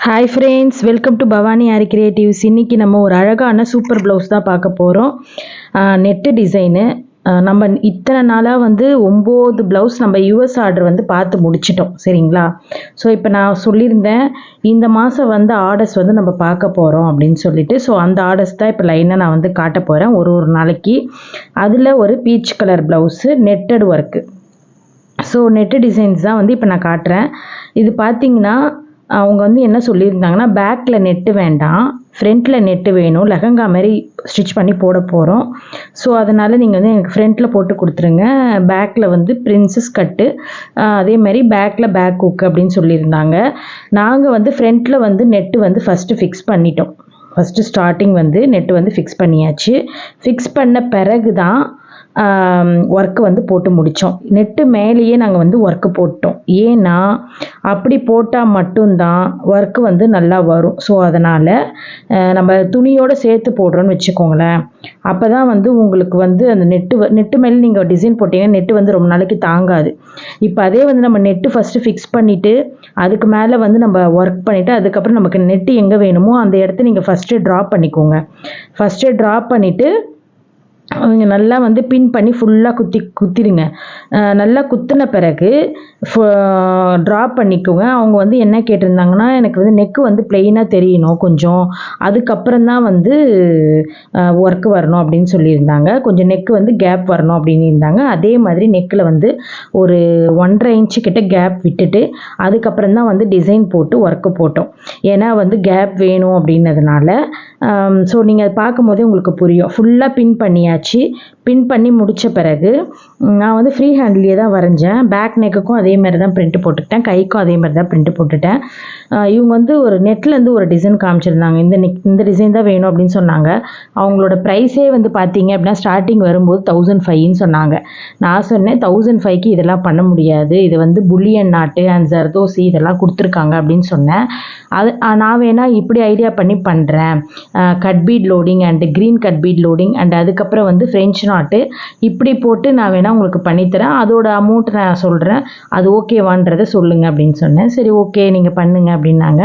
Hi friends, welcome to Bhavani aari creatives. இன்றைக்கி நம்ம ஒரு அழகான சூப்பர் ப்ளவுஸ் தான் பார்க்க போகிறோம். Net design. நம்ம இத்தனை நாளாக 9 ப்ளவுஸ் நம்ம யூஎஸ் ஆர்டர் பார்த்து முடிச்சிட்டோம், சரிங்களா? ஸோ இப்போ நான் சொல்லியிருந்தேன் இந்த மாதம் ஆர்டர்ஸ் நம்ம பார்க்க போகிறோம் அப்படின்னு சொல்லிட்டு. ஸோ அந்த ஆர்டர்ஸ் தான் இப்போ லைனாக நான் காட்ட போகிறேன் ஒரு நாளைக்கு. அதில் ஒரு peach colour blouse netted work. So net designs தான் இப்போ நான் காட்டுறேன். இது பார்த்திங்கன்னா அவங்க என்ன சொல்லியிருந்தாங்கன்னா, பேக்கில் நெட்டு வேண்டாம், ஃப்ரண்ட்டில் நெட்டு வேணும், லெஹங்கா மாதிரி ஸ்டிச் பண்ணி போட போகிறோம். ஸோ அதனால் நீங்கள் எனக்கு ஃப்ரண்ட்டில் போட்டு கொடுத்துருங்க. பேக்கில் பிரின்சஸ் கட்டு, அதே மாதிரி பேக்கில் பேக் ஹுக் அப்படின்னு சொல்லியிருந்தாங்க. நாங்கள் ஃப்ரண்ட்டில் நெட்டு ஃபஸ்ட்டு ஃபிக்ஸ் பண்ணிட்டோம். ஃபஸ்ட்டு ஸ்டார்டிங் நெட்டு ஃபிக்ஸ் பண்ணியாச்சு. ஃபிக்ஸ் பண்ண பிறகு தான் ஒர்க்கு போட்டு முடித்தோம். நெட்டு மேலேயே நாங்கள் ஒர்க்கு போட்டோம். ஏன்னா அப்படி போட்டால் மட்டும்தான் ஒர்க்கு நல்லா வரும். ஸோ அதனால் நம்ம துணியோடு சேர்த்து போடுறோன்னு வச்சுக்கோங்களேன். அப்போ தான் உங்களுக்கு அந்த நெட்டு மேலே நீங்கள் டிசைன் போட்டிங்கன்னா நெட்டு ரொம்ப நாளைக்கு தாங்காது. இப்போ அதே நம்ம நெட்டு ஃபஸ்ட்டு ஃபிக்ஸ் பண்ணிவிட்டு அதுக்கு மேலே நம்ம ஒர்க் பண்ணிவிட்டு அதுக்கப்புறம் நமக்கு நெட்டு எங்கே வேணுமோ அந்த இடத்த நீங்கள் ஃபஸ்ட்டு ட்ரா பண்ணிக்கோங்க. ஃபஸ்ட்டு ட்ரா பண்ணிவிட்டு அவங்க நல்லா பின் பண்ணி ஃபுல்லாக குத்திடுங்க. நல்லா குத்தின பிறகு ட்ரா பண்ணிக்கோங்க. அவங்க என்ன கேட்டிருந்தாங்கன்னா, எனக்கு நெக்கு ப்ளெயினாக தெரியணும் கொஞ்சம், அதுக்கப்புறம் தான் ஒர்க்கு வரணும் அப்படின்னு சொல்லியிருந்தாங்க. கொஞ்சம் நெக்கு கேப் வரணும் அப்படின்னு இருந்தாங்க. அதே மாதிரி நெக்கில் ஒரு 1.5 இன்ச்சு கிட்ட கேப் விட்டுட்டு அதுக்கப்புறம் தான் டிசைன் போட்டு ஒர்க்கு போட்டோம். ஏன்னா கேப் வேணும் அப்படின்னதுனால. ஸோ நீங்கள் அதை பார்க்கும் போதே உங்களுக்கு புரியும். ஃபுல்லாக பின் பண்ணியாச்சு. பின் பண்ணி முடித்த பிறகு நான் ஃப்ரீ ஹேண்ட்லேயே தான் வரைஞ்சேன். பேக் நெக்குக்கும் அதே மாதிரி தான் பிரிண்ட் போட்டுக்கிட்டேன், கைக்கும் அதே மாதிரி தான் பிரிண்ட் போட்டுட்டேன். இவங்க ஒரு நெட்லேருந்து ஒரு டிசைன் காமிச்சிருந்தாங்க. இந்த டிசைன் தான் வேணும் அப்படின்னு சொன்னாங்க. அவங்களோட ப்ரைஸே பார்த்தீங்க அப்படின்னா ஸ்டார்டிங் வரும்போது 1500ன்னு சொன்னாங்க. நான் சொன்னேன் 1500க்கு இதெல்லாம் பண்ண முடியாது, இது புல்லியன் நாட்டு அண்ட் ஜர்தோசி இதெல்லாம் கொடுத்துருக்காங்க அப்படின்னு சொன்னேன். அது நான் வேணால் இப்படி ஐடியா பண்ணி பண்ணுறேன், cut beat loading and green cut beat loading and அதுக்கப்புறம் ஃப்ரெஞ்ச் நாட்டு இப்படி போட்டு நான் வேணால் உங்களுக்கு பண்ணித்தரேன், அதோட அமௌண்ட் நான் சொல்கிறேன், அது ஓகேவான்றதை சொல்லுங்கள் அப்படின்னு சொன்னேன். சரி ஓகே நீங்கள் பண்ணுங்க அப்படின்னாங்க.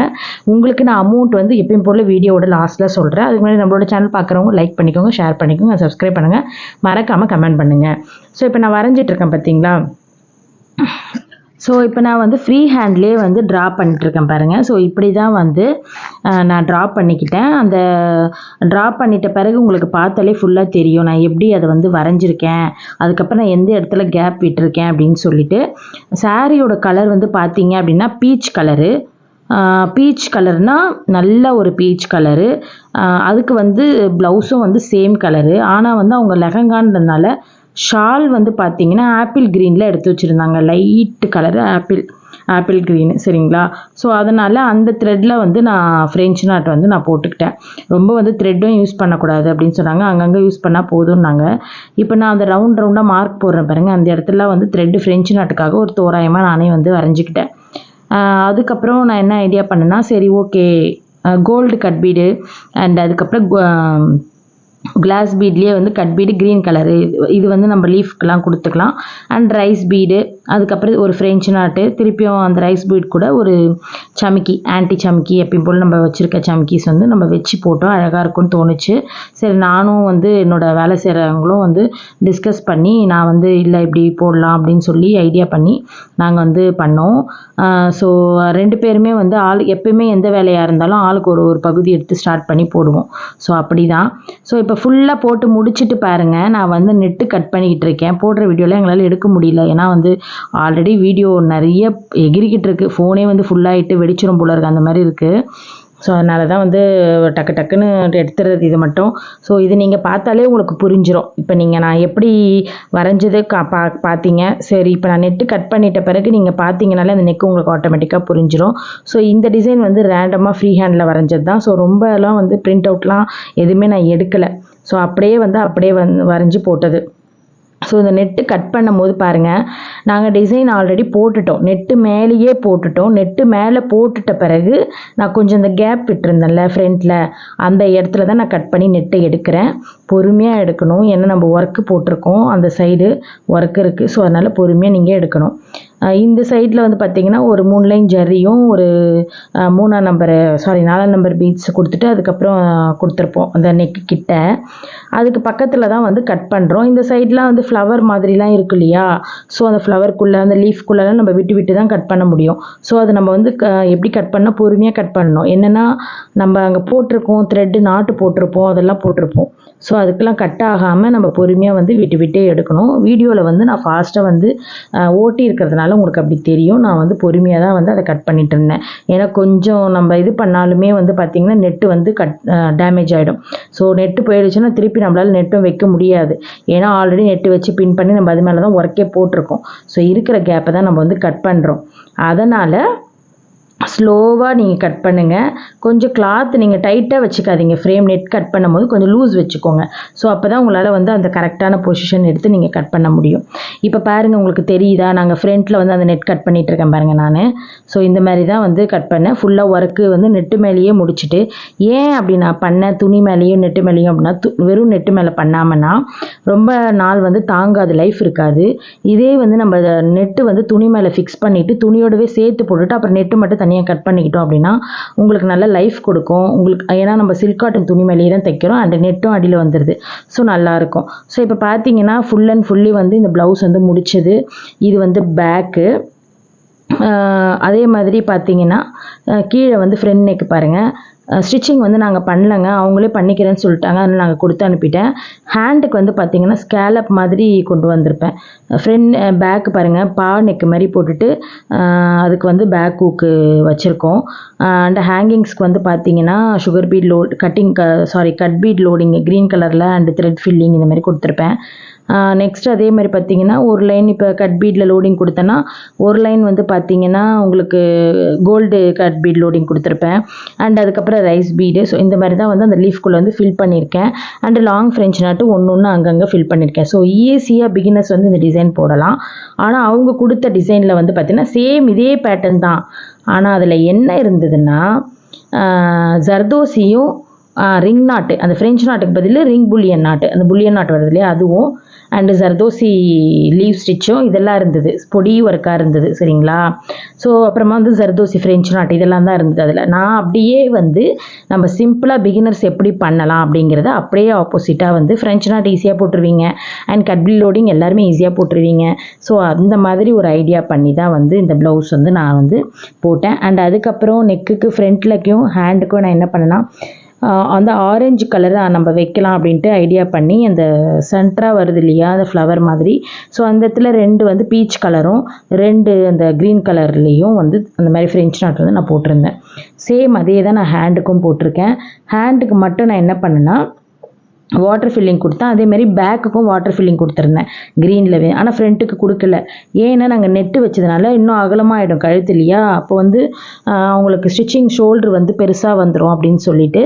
உங்களுக்கு நான் அமௌண்ட் எப்பயும் போல் வீடியோவோட லாஸ்ட்டில் சொல்கிறேன். அதுக்கு முன்னாடி நம்மளோட சேனல் பார்க்குறவங்க லைக் பண்ணிக்கோங்க, ஷேர் பண்ணிக்கோங்க, சப்ஸ்கிரைப் பண்ணுங்கள், மறக்காமல் கமெண்ட் பண்ணுங்கள். ஸோ இப்போ நான் வரைஞ்சிட்ருக்கேன் பார்த்தீங்களா? ஸோ இப்போ நான் ஃப்ரீ ஹேண்ட்லேயே ட்ரா பண்ணிட்டுருக்கேன் பாருங்கள். ஸோ இப்படி தான் நான் ட்ரா பண்ணிக்கிட்டேன். அந்த ட்ரா பண்ணிட்ட பிறகு உங்களுக்கு பார்த்தாலே ஃபுல்லாக தெரியும் நான் எப்படி அதை வரைஞ்சிருக்கேன், அதுக்கப்புறம் நான் எந்த இடத்துல கேப் விட்டுருக்கேன் அப்படின்னு சொல்லிட்டு. சாரியோட கலர் பார்த்தீங்க அப்படின்னா பீச் கலரு. பீச் கலர்னால் நல்ல ஒரு பீச் கலரு. அதுக்கு ப்ளவுஸும் சேம் கலரு. ஆனால் அவங்க லெஹங்கான்றதுனால ஷால் பார்த்தீங்கன்னா ஆப்பிள் க்ரீனில் எடுத்து வச்சுருந்தாங்க. லைட்டு கலரு ஆப்பிள் க்ரீனு, சரிங்களா? ஸோ அதனால் அந்த த்ரெட்டில் நான் ஃப்ரெஞ்ச் நாட் நான் போட்டுக்கிட்டேன். ரொம்ப த்ரெட்டும் யூஸ் பண்ணக்கூடாது அப்படின்னு சொன்னாங்க. அங்கங்கே யூஸ் பண்ணால் போதும்னாங்க. இப்போ நான் அந்த ரவுண்டாக மார்க் போடுறேன் பாருங்கள். அந்த இடத்துல த்ரெட்டு ஃப்ரெஞ்ச் நாட்டுக்காக ஒரு தோராயமாக நானே வரைஞ்சிக்கிட்டேன். அதுக்கப்புறம் நான் என்ன ஐடியா பண்ணேன்னா, சரி okay gold cut bead and அதுக்கப்புறம் கிளாஸ் பீட்லேயே கட் பீடு க்ரீன் கலரு, இது நம்ம லீஃப்க்கெலாம் கொடுத்துக்கலாம். அண்ட் ரைஸ் பீடு, அதுக்கப்புறம் ஒரு ஃப்ரெஞ்ச் நாட்டு, திருப்பியும் அந்த ரைஸ் பீட் கூட ஒரு சமிக்கி, ஆன்டி சமிக்கி எப்பயும் போல் நம்ம வச்சுருக்க சமிக்கிஸ் நம்ம வச்சு போட்டோம். அழகாக இருக்கும்னு தோணுச்சு. சரி நானும் என்னோடய வேலை செய்கிறவங்களும் டிஸ்கஸ் பண்ணி நான் இல்லை இப்படி போடலாம் அப்படின்னு சொல்லி ஐடியா பண்ணி நாங்கள் பண்ணோம். ஸோ 2 பேருமே ஆள் எப்பயுமே எந்த வேலையாக இருந்தாலும் ஆளுக்கு ஒரு பகுதி எடுத்து ஸ்டார்ட் பண்ணி போடுவோம். ஸோ அப்படி தான். ஸோ இப்போ ஃபுல்லாக போட்டு முடிச்சுட்டு பாருங்கள், நான் நெட்டு கட் பண்ணிக்கிட்டு இருக்கேன். போடுற வீடியோவில் எங்களால் எடுக்க முடியல. ஏன்னா ஆல்ரெடி வீடியோ நிறைய எகிரிக்கிட்டு இருக்குது. ஃபோனே ஃபுல்லாகிட்டு வெடிச்சிரும் போல இருக்குது, அந்த மாதிரி இருக்குது. ஸோ அதனால தான் டக்கு டக்குன்னு எடுத்துறது இது மட்டும். ஸோ இது நீங்கள் பார்த்தாலே உங்களுக்கு புரிஞ்சிடும். இப்போ நீங்கள் நான் எப்படி வரைஞ்சது பார்த்தீங்க. சரி இப்போ நான் நெட்டு கட் பண்ணிட்ட பிறகு நீங்கள் பார்த்தீங்கனாலே அந்த நெக்கு உங்களுக்கு ஆட்டோமேட்டிக்காக புரிஞ்சிடும். ஸோ இந்த டிசைன் ரேண்டமாக ஃப்ரீ ஹேண்டில் வரைஞ்சது தான். ஸோ ரொம்பலாம் பிரிண்ட் அவுட்லாம் எதுவுமே நான் எடுக்கலை. ஸோ அப்படியே அப்படியே வரைஞ்சி போட்டது. ஸோ இந்த நெட்டு கட் பண்ணும் போது பாருங்கள், நாங்கள் டிசைன் ஆல்ரெடி போட்டுட்டோம், நெட்டு மேலேயே போட்டுட்டோம். நெட்டு மேலே போட்டுட்ட பிறகு நான் கொஞ்சம் இந்த கேப் விட்டுருந்தேன்ல ஃப்ரண்ட்டில், அந்த இடத்துல தான் நான் கட் பண்ணி நெட்டை எடுக்கிறேன். பொறுமையாக எடுக்கணும், ஏன்னா நம்ம ஒர்க்கு போட்டிருக்கோம், அந்த சைடு ஒர்க் இருக்குது. ஸோ அதனால் பொறுமையாக நீங்கள் எடுக்கணும். இந்த சைடில் வந்து பார்த்திங்கன்னா ஒரு 3 லைன் ஜரியும் ஒரு 4 நம்பர் பீட்ஸ் கொடுத்துட்டு அதுக்கப்புறம் கொடுத்துருப்போம் அந்த நெக்கு கிட்ட. அதுக்கு பக்கத்தில் தான் வந்து கட் பண்ணுறோம். இந்த சைட்லாம் வந்து ஃப்ளவர் மாதிரிலாம் இருக்கு இல்லையா, ஸோ அந்த ஃப்ளவருக்குள்ளே அந்த லீஃப்குள்ளெல்லாம் நம்ம விட்டு விட்டு தான் கட் பண்ண முடியும். ஸோ அது நம்ம வந்து எப்படி கட் பண்ணால் பொறுமையாக கட் பண்ணணும். என்னென்னா நம்ம அங்கே போட்டிருக்கோம் த்ரெட்டு நாட்டு போட்டிருப்போம், அதெல்லாம் போட்டிருப்போம். ஸோ அதுக்கெல்லாம் கட் ஆகாமல் நம்ம பொறுமையாக வந்து விட்டு விட்டே எடுக்கணும். வீடியோவில் வந்து நான் ஃபாஸ்ட்டாக வந்து ஓட்டி இருக்கிறதுனால உங்களுக்கு அப்படி தெரியும். நான் வந்து பொறுமையாக தான் வந்து அதை கட் பண்ணிட்டு இருந்தேன். ஏன்னா கொஞ்சம் நம்ம இது பண்ணாலுமே வந்து பார்த்திங்கன்னா நெட்டு வந்து டேமேஜ் ஆகிடும். ஸோ நெட்டு போயிடுச்சுன்னா திருப்பி நம்மளால் நெட்டும் வைக்க முடியாது. ஏன்னா ஆல்ரெடி நெட்டு வச்சு பின் பண்ணி நம்ம அது மேலே தான் ஒர்க்கே போட்டிருக்கோம். ஸோ இருக்கிற கேப்பை தான் நம்ம வந்து கட் பண்ணுறோம். அதனால் ஸ்லோவாக நீங்கள் கட் பண்ணுங்கள். கொஞ்சம் கிளாத் நீங்கள் டைட்டாக வச்சுக்காதீங்க. ஃப்ரேம் நெட் கட் பண்ணும்போது கொஞ்சம் லூஸ் வச்சுக்கோங்க. ஸோ அப்போ தான் உங்களால் வந்து அந்த கரெக்டான பொசிஷன் எடுத்து நீங்கள் கட் பண்ண முடியும். இப்போ பாருங்கள், உங்களுக்கு தெரியுதா, நாங்கள் ஃப்ரண்ட்டில் வந்து அந்த நெட் கட் பண்ணிகிட்டு இருக்கேன் பாருங்கள் நான். ஸோ இந்த மாதிரி தான் வந்து கட் பண்ணேன். ஃபுல்லாக ஒர்க்கு வந்து நெட்டு மேலேயே முடிச்சுட்டு. ஏன் அப்படி நான் பண்ணேன் துணி மேலேயும் நெட்டு மேலேயும் அப்படின்னா, வெறும் நெட்டு மேலே பண்ணாமன்னா ரொம்ப நாள் வந்து தாங்காது, லைஃப் இருக்காது. இதே வந்து நம்ம நெட்டு வந்து துணி மேலே ஃபிக்ஸ் பண்ணிவிட்டு துணியோடவே சேர்த்து போட்டுட்டு அப்புறம் நெட்டு மட்டும் தனியாக கட் பண்ணிக்கிட்டோம் அப்படின்னா உங்களுக்கு நல்ல லைஃப் கொடுக்கும் உங்களுக்கு. ஏன்னா நம்ம சில்க் காட்டன் துணி மேலேயே தான் தைக்கிறோம், அந்த நெட்டும் அடியில் வந்துடுது. ஸோ நல்லாயிருக்கும். ஸோ இப்போ பார்த்தீங்கன்னா ஃபுல் அண்ட் ஃபுல்லி வந்து இந்த ப்ளவுஸ் வந்து முடிச்சது. இது வந்து பேக்கு. அதே மாதிரி பார்த்தீங்கன்னா கீழே வந்து ஃப்ரண்ட் நெக் பாருங்கள். ஸ்டிச்சிங் வந்து நாங்கள் பண்ணலைங்க, அவங்களே பண்ணிக்கிறேன்னு சொல்லிட்டாங்க. அதனால் நாங்கள் கொடுத்து அனுப்பிட்டேன். ஹேண்டுக்கு வந்து பார்த்திங்கன்னா ஸ்கேலப் மாதிரி கொண்டு வந்திருப்பேன். ஃப்ரண்ட் பேக்கு பாருங்கள், பா நெக்கு மாதிரி போட்டுட்டு அதுக்கு வந்து பேக் ஹூக்கு வச்சுருக்கோம். அண்ட் ஹேங்கிங்ஸ்க்கு வந்து பார்த்திங்கன்னா sugar beat cut beat loading green கலரில் அண்ட் த்ரெட் ஃபில்லிங் இந்த மாதிரி கொடுத்துருப்பேன். நெக்ஸ்ட் அதே மாதிரி பார்த்திங்கன்னா ஒரு லைன் இப்போ கட் பீடில் லோடிங் கொடுத்தேன்னா ஒரு லைன் வந்து பார்த்திங்கன்னா உங்களுக்கு கோல்டு கட் பீட் லோடிங் கொடுத்துருப்பேன். அண்ட் அதுக்கப்புறம் ரைஸ் பீடு. ஸோ இந்த மாதிரி தான் வந்து அந்த லீஃப்குள்ளே வந்து ஃபில் பண்ணியிருக்கேன். அண்டு லாங் ஃப்ரெஞ்ச் நாட்டு ஒன்று அங்கங்கே ஃபில் பண்ணியிருக்கேன். ஸோ ஈஸியாக பிகினர்ஸ் வந்து இந்த டிசைன் போடலாம். ஆனால் அவங்க கொடுத்த டிசைனில் வந்து பார்த்திங்கன்னா சேம் இதே பேட்டர்ன் தான். ஆனால் அதில் என்ன இருந்ததுன்னா ஜர்தோசியும் ரிங் நாட்டு, அந்த ஃப்ரெஞ்ச் நாட்டுக்கு பதில் ரிங் புல்லியன் நாட்டு, அந்த புல்லியன் நாட்டு வருது இல்லையா, அதுவும் அண்டு ஜர்தோசி லீவ் ஸ்டிச்சும் இதெல்லாம் இருந்தது. பொடி ஒர்க்காக இருந்தது. சரிங்களா. ஸோ அப்புறமா வந்து ஜர்தோசி ஃப்ரெஞ்ச் நாட்டு இதெல்லாம் தான் இருந்தது. அதில் நான் அப்படியே வந்து நம்ம சிம்பிளாக பிகினர்ஸ் எப்படி பண்ணலாம் அப்படிங்கிறத அப்படியே ஆப்போசிட்டாக வந்து ஃப்ரெஞ்ச் நாட் ஈஸியாக போட்டுருவீங்க அண்ட் கட் பீட் லோடிங் எல்லாருமே ஈஸியாக போட்டுருவீங்க. ஸோ அந்த மாதிரி ஒரு ஐடியா பண்ணி தான் வந்து இந்த ப்ளவுஸ் வந்து நான் வந்து போட்டேன். அண்ட் அதுக்கப்புறம் நெக்குக்கு ஃப்ரண்ட்லக்கும் ஹேண்டுக்கும் நான் என்ன பண்ணேன்னா அந்த ஆரஞ்சு கலரை நம்ம வைக்கலாம் அப்படின்ட்டு ஐடியா பண்ணி அந்த சென்டராக வருது இல்லையா அந்த ஃப்ளவர் மாதிரி. ஸோ அந்த இடத்துல 2 வந்து பீச் கலரும் 2 அந்த க்ரீன் கலர்லேயும் வந்து அந்த மாதிரி ஃப்ரெஞ்ச் நாட் வந்து நான் போட்டிருந்தேன். சேம் அதே தான் நான் ஹேண்டுக்கும் போட்டிருக்கேன். ஹேண்டுக்கு மட்டும் நான் என்ன பண்ணேன்னா வாட்டர் ஃபில்லிங் கொடுத்தேன். அதேமாதிரி பேக்குக்கும் வாட்டர் ஃபில்லிங் கொடுத்துருந்தேன் க்ரீனில். ஆனால் ஃப்ரண்ட்டுக்கு கொடுக்கல. ஏன்னா நாங்கள் நெட்டு வச்சதுனால இன்னும் அகலமாகிடும் கழுத்து இல்லையா, அப்போ வந்து அவங்களுக்கு ஸ்டிச்சிங் ஷோல்ட்ரு வந்து பெருசாக வந்துடும் அப்படின்னு சொல்லிட்டு.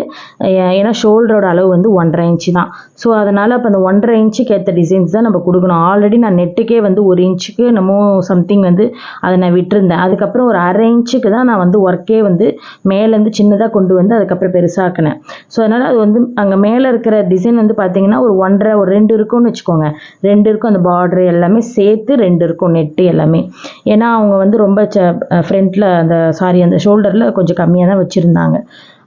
ஏன்னா ஷோல்டரோட அளவு வந்து 1.5 இன்ச்சு தான். ஸோ அதனால் அப்போ அந்த 1.5 இன்ச்சுக்கு ஏற்ற டிசைன்ஸ் தான் நம்ம கொடுக்கணும். ஆல்ரெடி நான் நெட்டுக்கே வந்து 1 இன்ச்சுக்கு என்னமோ சம்திங் வந்து அதை நான் விட்டுருந்தேன். அதுக்கப்புறம் ஒரு 1/2 இன்ச்சுக்கு தான் நான் வந்து ஒர்க்கே வந்து மேலேருந்து சின்னதாக கொண்டு வந்து அதுக்கப்புறம் பெருசாக்கினேன். ஸோ அதனால் அது வந்து அங்கே மேலே இருக்கிற டிசைன் வந்து பார்த்தீங்கன்னா ஒரு 1.5 ஒரு 2 இருக்கும்னு வச்சுக்கோங்க. 2 இருக்கும், அந்த பார்டர் எல்லாமே சேர்த்து 2 இருக்கும் நெட்டு எல்லாமே. ஏன்னா அவங்க வந்து ரொம்ப ஃப்ரண்ட்டில் அந்த ஷோல்டரில் கொஞ்சம் கம்மியாக தான் வச்சுருந்தாங்க.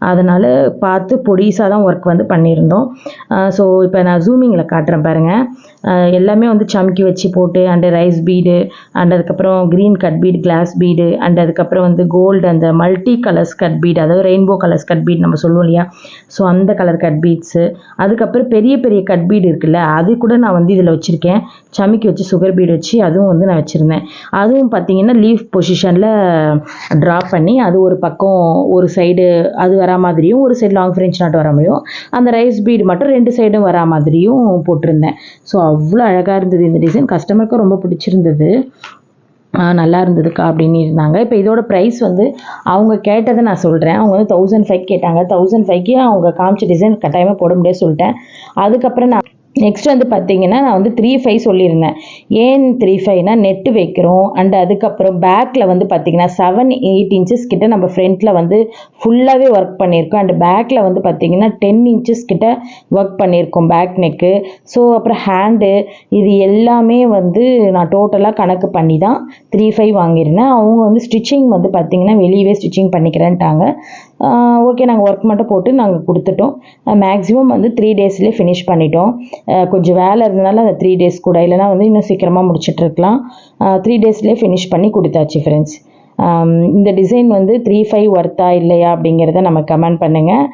அதனால் பார்த்து பொடிசாக தான் ஒர்க் வந்து பண்ணியிருந்தோம். ஸோ இப்போ நான் ஜூமிங்கில் காட்டுறேன் பாருங்கள். எல்லாமே வந்து சம்கி வச்சு போட்டு அண்டு ரைஸ் பீடு அண்ட் அதுக்கப்புறம் green cut bead, glass bead and அதுக்கப்புறம் வந்து கோல்டு அந்த மல்டி கலர்ஸ் கட் பீடு, அதாவது ரெயின்போ கலர்ஸ் கட் பீட் நம்ம சொல்லுவோம் இல்லையா. ஸோ அந்த கலர் கட் பீட்ஸு, அதுக்கப்புறம் பெரிய பெரிய கட் பீடு இருக்குல்ல, அது கூட நான் வந்து இதில் வச்சுருக்கேன். சமிக்கி வச்சு சுகர் பீடு வச்சு அதுவும் வந்து நான் வச்சுருந்தேன். அதுவும் பார்த்திங்கன்னா லீஃப் பொசிஷனில் ட்ரா பண்ணி அது ஒரு பக்கம் ஒரு சைடு அது வரா மாதிரியும் ஒரு சைடு லாங் ஃப்ரெஞ்ச் நாட் வரா மாதிரியும் அந்த ரைஸ் பீடு மட்டும் 2 சைடும் வரா மாதிரியும் போட்டிருந்தேன். ஸோ அவ்வளோ அழகாக இருந்தது இந்த டிசைன். கஸ்டமருக்கும் ரொம்ப பிடிச்சிருந்தது. நல்லா இருந்ததுக்கா அப்படின்னு இருந்தாங்க. இப்போ இதோட ப்ரைஸ் வந்து அவங்க கேட்டதை நான் சொல்கிறேன். அவங்க வந்து 1005 கேட்டாங்க. 1005க்கு அவங்க காமிச்ச டிசைன் கட்டாயமாக போட முடியாது சொல்லிட்டேன். அதுக்கப்புறம் நான் நெக்ஸ்ட் வந்து பார்த்தீங்கன்னா நான் வந்து 3.5 சொல்லியிருந்தேன். ஏன் 3.5னா நெட்டு வைக்கிறோம். அண்ட் அதுக்கப்புறம் பேக்கில் வந்து பார்த்தீங்கன்னா 7-8 இன்ச்சஸ் கிட்ட நம்ம ஃப்ரண்ட்டில் வந்து ஃபுல்லாகவே ஒர்க் பண்ணியிருக்கோம். அண்ட் பேக்கில் வந்து பார்த்தீங்கன்னா 10 இன்ச்சஸ் கிட்ட ஒர்க் பண்ணியிருக்கோம் பேக் நெக்கு. ஸோ அப்புறம் ஹேண்டு இது எல்லாமே வந்து நான் டோட்டலாக கணக்கு பண்ணி தான் 3.5 வாங்கியிருந்தேன். அவங்க வந்து ஸ்டிச்சிங் வந்து பார்த்தீங்கன்னா வெளியவே ஸ்டிச்சிங் பண்ணிக்கிறேன்ட்டாங்க. ஓகே நாங்கள் ஒர்க் மட்டும் போட்டு நாங்கள் கொடுத்துட்டோம். மேக்ஸிமம் வந்து 3 டேஸ்லேயே ஃபினிஷ் பண்ணிட்டோம். கொஞ்சம் வேலை இருந்தனால அந்த 3 டேஸ் கூட, இல்லைனா வந்து இன்னும் சீக்கிரமாக முடிச்சிட்ருக்கலாம். 3 டேஸ்லேயே ஃபினிஷ் பண்ணி கொடுத்தாச்சு ஃப்ரெண்ட்ஸ். இந்த டிசைன் வந்து 3.5 ஒர்த்தா இல்லையா அப்படிங்கிறத நம்ம கமெண்ட் பண்ணுங்கள்.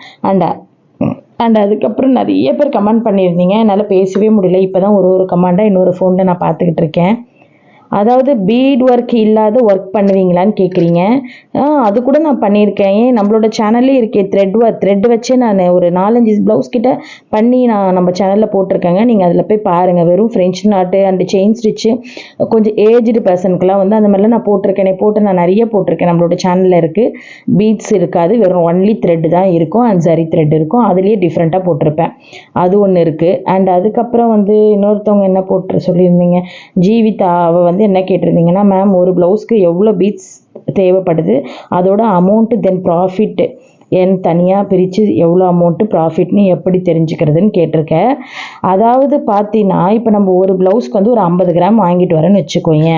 அண்ட் அதுக்கப்புறம் நிறைய பேர் கமெண்ட் பண்ணியிருந்தீங்க. என்னால் பேசவே முடியல. இப்போ தான் ஒரு கமெண்டாக இன்னொரு ஃபோனில் நான் பார்த்துக்கிட்டு இருக்கேன். அதாவது பீட் ஒர்க் இல்லாத ஒர்க் பண்ணுவீங்களான்னு கேட்குறீங்க. அது கூட நான் பண்ணியிருக்கேன். ஏன் நம்மளோட சேனல்லே இருக்கே த்ரெட் வச்சே நான் ஒரு 4-5 ப்ளவுஸ் கிட்ட பண்ணி நான் நம்ம சேனலில் போட்டிருக்கேங்க. நீங்கள் அதில் போய் பாருங்கள். வெறும் ஃப்ரெஞ்ச் நாட்டு அண்டு செயின் ஸ்டிச்சு கொஞ்சம் ஏஜ்டு பர்சனுக்குலாம் வந்து அந்த மாதிரிலாம் நான் போட்டு நான் நிறைய போட்டிருக்கேன். நம்மளோட சேனலில் இருக்குது. பீட்ஸ் இருக்காது, வெறும் ஒன்லி த்ரெட் தான் இருக்கும். அண்ட் சரி த்ரெட் இருக்கும். அதுலேயே டிஃப்ரெண்ட்டாக போட்டிருப்பேன். அது ஒன்று இருக்குது. அண்ட் அதுக்கப்புறம் வந்து இன்னொருத்தவங்க என்ன போட்டு சொல்லியிருந்தீங்க, ஜீவிதா. அவள் வந்து என்ன கேட்டிருந்தீங்கன்னா, மேம் ஒரு ப்ளவுஸ்க்கு எவ்வளோ பீட்ஸ் தேவைப்படுது, அதோட அமௌண்ட்டு தென் ப்ராஃபிட்டு என் தனியாக பிரித்து எவ்வளோ அமௌண்ட்டு ப்ராஃபிட்னு எப்படி தெரிஞ்சுக்கிறதுன்னு கேட்டிருக்கேன். அதாவது பார்த்தீங்கன்னா இப்போ நம்ம ஒரு ப்ளவுஸ்க்கு வந்து ஒரு 50 கிராம் வாங்கிட்டு வரேன்னு வச்சுக்கோங்க.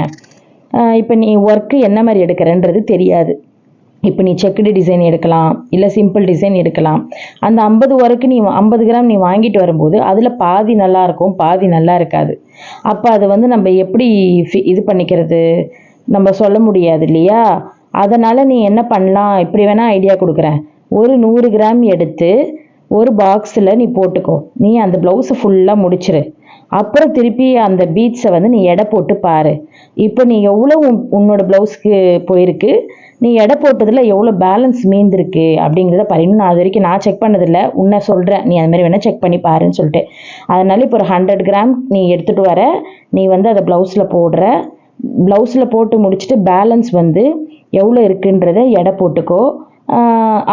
இப்போ நீ ஒர்க்கு என்ன மாதிரி எடுக்கிறேன்றது தெரியாது. இப்போ நீ செக்குடு டிசைன் எடுக்கலாம், இல்லை சிம்பிள் டிசைன் எடுக்கலாம். அந்த 50 கிராம் நீ வாங்கிட்டு வரும்போது அதில் பாதி நல்லாயிருக்கும், பாதி நல்லா இருக்காது. அப்போ அதை வந்து நம்ம எப்படி இது பண்ணிக்கிறது, நம்ம சொல்ல முடியாது இல்லையா? அதனால் நீ என்ன பண்ணலாம், இப்படி வேணால் ஐடியா கொடுக்குறேன். ஒரு 100 கிராம் எடுத்து ஒரு பாக்ஸில் நீ போட்டுக்கோ. நீ அந்த ப்ளவுஸை ஃபுல்லாக முடிச்சிரு. அப்புறம் திருப்பி அந்த பீட்ஸை வந்து நீ எடை போட்டு பாரு. இப்போ நீ எவ்வளோ உன்னோட ப்ளவுஸ்க்கு போயிருக்கு, நீ எடை போட்டதில் எவ்வளோ பேலன்ஸ் மீந்திருக்கு அப்படிங்கிறத பாரு. இன்னும் அது வரைக்கும் நான் செக் பண்ணதில்லை, உன்னை சொல்கிறேன். நீ அது மாதிரி வேணால் செக் பண்ணி பாருன்னு சொல்லிட்டு. அதனால இப்போ ஒரு 100 கிராம் நீ எடுத்துகிட்டு வர, நீ வந்து அதை ப்ளவுஸில் போட்டு முடிச்சுட்டு பேலன்ஸ் வந்து எவ்வளோ இருக்குன்றத எடை போட்டுக்கோ.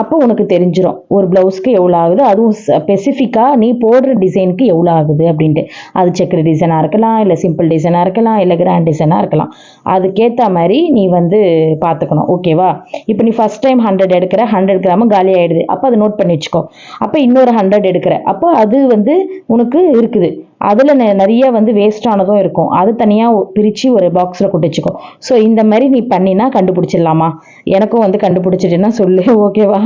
அப்போ உனக்கு தெரிஞ்சிடும் ஒரு ப்ளவுஸ்க்கு எவ்வளோ ஆகுது, அதுவும் ஸ்பெசிஃபிக்காக நீ போடுற டிசைனுக்கு எவ்வளோ ஆகுது அப்படின்ட்டு. அது செக்குடு டிசைனாக இருக்கலாம், இல்லை சிம்பிள் டிசைனாக இருக்கலாம், இல்லை கிராண்ட் டிசைனாக இருக்கலாம். அதுக்கேற்ற மாதிரி நீ வந்து பார்த்துக்கணும். ஓகேவா? இப்போ நீ ஃபஸ்ட் டைம் 100 எடுக்கிற, 100 கிராமும் காலி ஆகிடுது. அப்போ அதை நோட் பண்ணி வச்சுக்கோ. அப்போ இன்னொரு 100 எடுக்கிற, அப்போ அது வந்து உனக்கு இருக்குது. அதில் நிறைய வந்து வேஸ்டானதும் இருக்கும். அது தனியாக பிரித்து ஒரு பாக்ஸில் கொண்டு வச்சுக்கோ. ஸோ இந்த மாதிரி நீ பண்ணினா கண்டுபிடிச்சிடலாமா? எனக்கும் வந்து கண்டுபிடிச்சிட்டுன்னா சொல்லு. ஓகேவா?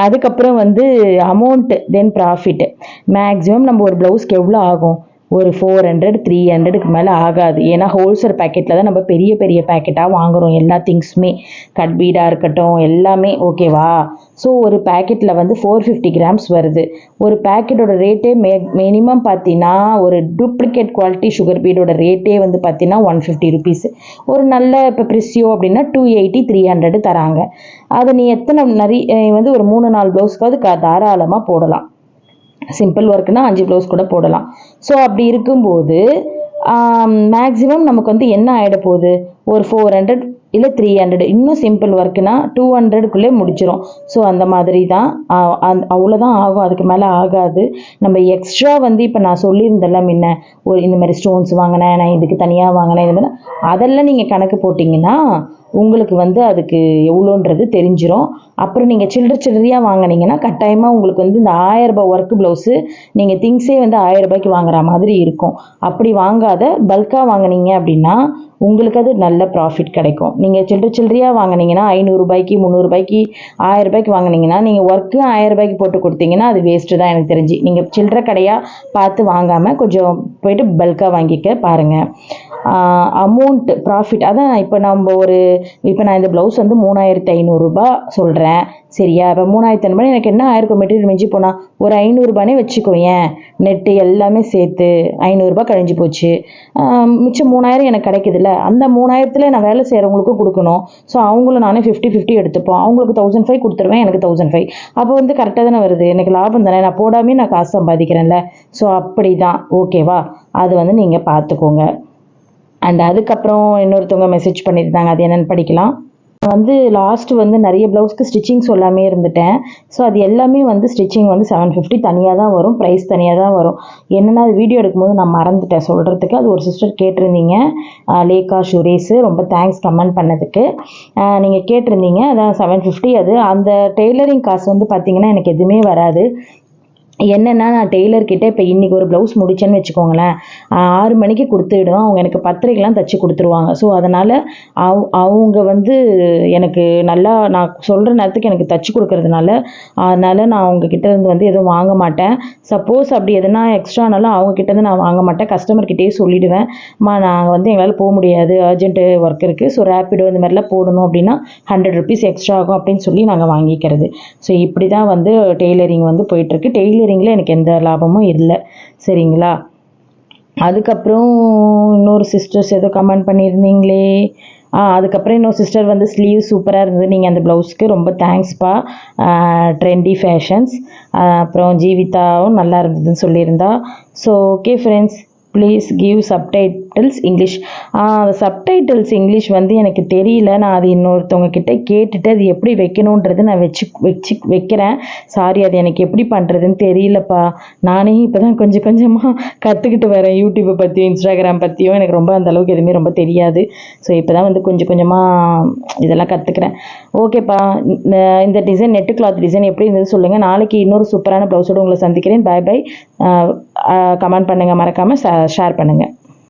அதுக்கப்புறம் வந்து அமௌண்ட்டு தென் ப்ராஃபிட்டு. மேக்ஸிமம் நம்ம ஒரு ப்ளவுஸ்க்கு எவ்வளோ ஆகும், ஒரு 400-300க்கு மேலே ஆகாது. ஏன்னா ஹோல்சேல் பேக்கெட்டில் தான் நம்ம பெரிய பெரிய பேக்கெட்டாக வாங்குகிறோம் எல்லா திங்ஸுமே, கட் பீடாக இருக்கட்டும் எல்லாமே. ஓகேவா? ஸோ ஒரு பேக்கெட்டில் வந்து 450 கிராம்ஸ் வருது. ஒரு பேக்கெட்டோட ரேட்டே மினிமம் பார்த்தீங்கன்னா ஒரு டூப்ளிகேட் குவாலிட்டி சுகர் பீடோட ரேட்டே வந்து பார்த்தீங்கன்னா 150 ருபீஸ். ஒரு நல்ல இப்போ ப்ரிசியோ அப்படின்னா 280-300 தராங்க. அதை நீ நிறைய வந்து ஒரு 3-4 ப்ளவுஸ்க்காவது தாராளமாக போடலாம். சிம்பிள் ஒர்க்குனா 5 ப்ளவுஸ் கூட போடலாம். ஸோ அப்படி இருக்கும்போது மேக்ஸிமம் நமக்கு வந்து என்ன ஆகிட போகுது, ஒரு 400 இல்லை 300. இன்னும் சிம்பிள் ஒர்க்குனா 200க்குள்ளே முடிச்சிடும். ஸோ அந்த மாதிரி தான் அவ்வளோதான் ஆகும், அதுக்கு மேலே ஆகாது. நம்ம எக்ஸ்ட்ரா வந்து இப்போ நான் சொல்லியிருந்தேன்ல முன்ன, ஒரு இந்த மாதிரி ஸ்டோன்ஸ் வாங்கினேன், நான் இதுக்கு தனியாக வாங்கினேன், இந்த மாதிரி அதெல்லாம் நீங்கள் கணக்கு போட்டிங்கன்னா உங்களுக்கு வந்து அதுக்கு எவ்வளோன்றது தெரிஞ்சிடும். அப்புறம் நீங்கள் சில்லறையாக வாங்கினீங்கன்னா கட்டாயமாக உங்களுக்கு வந்து இந்த 1000 ரூபாய் ஒர்க் ப்ளவுஸு நீங்கள் திங்ஸே வந்து 1000 ரூபாய்க்கு வாங்குற மாதிரி இருக்கும். அப்படி வாங்காத பல்காக வாங்கினீங்க அப்படின்னா உங்களுக்கு அது நல்ல ப்ராஃபிட் கிடைக்கும். நீங்கள் சில்லறையாக வாங்கினீங்கன்னா 500 ரூபாய்க்கு 300 ரூபாய்க்கு 1000 ரூபாய்க்கு வாங்கினீங்கன்னா நீங்கள் ஒர்க்கு 1000 ரூபாய்க்கு போட்டு கொடுத்தீங்கன்னா அது வேஸ்ட்டு தான் எனக்கு தெரிஞ்சு. நீங்கள் சில்லறை கடையாக பார்த்து வாங்காமல் கொஞ்சம் போயிட்டு பல்காக வாங்கிக்க பாருங்கள். அமௌண்ட் ப்ராஃபிட் அதான். இப்போ நான் இந்த ப்ளவுஸ் வந்து 3500 ரூபாய் சொல்கிறேன், சரியா? இப்போ 3500 எனக்கு என்ன ஆயிருக்கும், மெட்டீரியல் மிஞ்சி போனால் ஒரு 500 ரூபானே வச்சுக்கோயேன். நெட்டு எல்லாமே சேர்த்து 500 ரூபாய் கழிஞ்சு போச்சு. மிச்சம் 3000 எனக்கு கிடைக்குதுல்ல. அந்த 3000த்தில் நான் வேலை செய்கிறவங்களுக்கும் கொடுக்கணும். ஸோ அவங்களும் நானே 50-50 எடுத்துப்போம். அவங்களுக்கு 1500 கொடுத்துருவேன், எனக்கு 1500. அப்போ வந்து கரெக்டாக தானே வருது, எனக்கு லாபம் தானே. நான் போடாமே நான் காசு சம்பாதிக்கிறேன்ல. ஸோ அப்படி தான். ஓகேவா? அது வந்து நீங்கள் பார்த்துக்கோங்க. அண்ட் அதுக்கப்புறம் இன்னொருத்தவங்க மெசேஜ் பண்ணியிருந்தாங்க, அது என்னென்னு படிக்கலாம். வந்து லாஸ்ட் வந்து நிறைய ப்ளவுஸ்க்கு ஸ்டிச்சிங் சொல்லாமே இருந்துட்டேன். ஸோ அது எல்லாமே வந்து ஸ்டிச்சிங் வந்து 750 தனியாக தான் வரும், ப்ரைஸ் தனியாக தான் வரும். என்னென்னா அது வீடியோ எடுக்கும்போது நான் மறந்துட்டேன் சொல்கிறதுக்கு. அது ஒரு சிஸ்டர் கேட்டிருந்தீங்க, லேகா சுரேஷ், ரொம்ப தேங்க்ஸ் கமெண்ட் பண்ணதுக்கு. நீங்கள் கேட்டிருந்தீங்க, அதான் 750. அது அந்த டெய்லரிங் காசு வந்து பார்த்திங்கன்னா எனக்கு எதுவுமே வராது. என்னென்னா நான் டெய்லர்கிட்ட இப்போ இன்றைக்கி ஒரு ப்ளவுஸ் முடிச்சேன்னு வச்சுக்கோங்களேன், 6 மணிக்கு கொடுத்துவிடுவேன். அவங்க எனக்கு 10:30க்கெலாம் தைச்சி கொடுத்துருவாங்க. ஸோ அதனால் அவங்க வந்து எனக்கு நல்லா நான் சொல்கிற நேரத்துக்கு எனக்கு தைச்சி கொடுக்கறதுனால, அதனால் நான் அவங்கக்கிட்ட இருந்து வந்து எதுவும் வாங்க மாட்டேன். சப்போஸ் அப்படி எதுனா எக்ஸ்ட்ரானாலும் அவங்கக்கிட்டேருந்து நான் வாங்க மாட்டேன். கஸ்டமர்கிட்டயே சொல்லிவிடுவேன், நாங்கள் வந்து எங்களால் போக முடியாது, அர்ஜென்ட்டு ஒர்க் இருக்குது, ஸோ ரேப்பிடோ இந்த மாதிரிலாம் போடணும் அப்படின்னா 100 ருபீஸ் எக்ஸ்ட்ரா ஆகும் அப்படின்னு சொல்லி நாங்கள் வாங்கிக்கிறது. ஸோ இப்படி தான் வந்து டெய்லரிங் வந்து போயிட்டுருக்கு. டெய்லரிங்கில் எனக்கு எந்த லாபமும் இல்லை. சரிங்களா? அதுக்கப்புறம் இன்னொரு சிஸ்டர்ஸ் ஏதோ கமெண்ட் பண்ணியிருந்தீங்களே, அதுக்கப்புறம் இன்னொரு சிஸ்டர் வந்து ஸ்லீவ் சூப்பராக இருந்தது, நீங்கள் அந்த ப்ளவுஸ்க்கு ரொம்ப தேங்க்ஸ்ப்பா, ட்ரெண்டி ஃபேஷன்ஸ். அப்புறம் ஜீவிதாவும் நல்லா இருந்ததுன்னு சொல்லியிருந்தா. So okay friends, please give subtitles English. அந்த சப்டைட்டில்ஸ் இங்கிலீஷ் வந்து எனக்கு தெரியல. நான் அது இன்னொருத்தவங்க கிட்டே கேட்டுட்டு அது எப்படி வைக்கணுன்றது நான் வைக்கிறேன். சாரி, அது எனக்கு எப்படி பண்ணுறதுன்னு தெரியலப்பா. நானே இப்போ தான் கொஞ்சம் கொஞ்சமாக கற்றுக்கிட்டு வரேன். யூடியூப்பை பற்றியும் இன்ஸ்டாகிராம் பற்றியும் எனக்கு ரொம்ப அந்தளவுக்கு எதுவுமே ரொம்ப தெரியாது. ஸோ இப்போ தான் வந்து கொஞ்சம் கொஞ்சமாக இதெல்லாம் கற்றுக்கிறேன். ஓகேப்பா, இந்த டிசைன் நெட்டு கிளாத் டிசைன் எப்படி இருந்தது சொல்லுங்கள். நாளைக்கு இன்னொரு சூப்பரான ப்ளவுஸோடு உங்களை சந்திக்கிறேன். பாய் பாய். கமெண்ட் பண்ணுங்கள், மறக்காமல் ஷேர் பண்ணுங்கள்.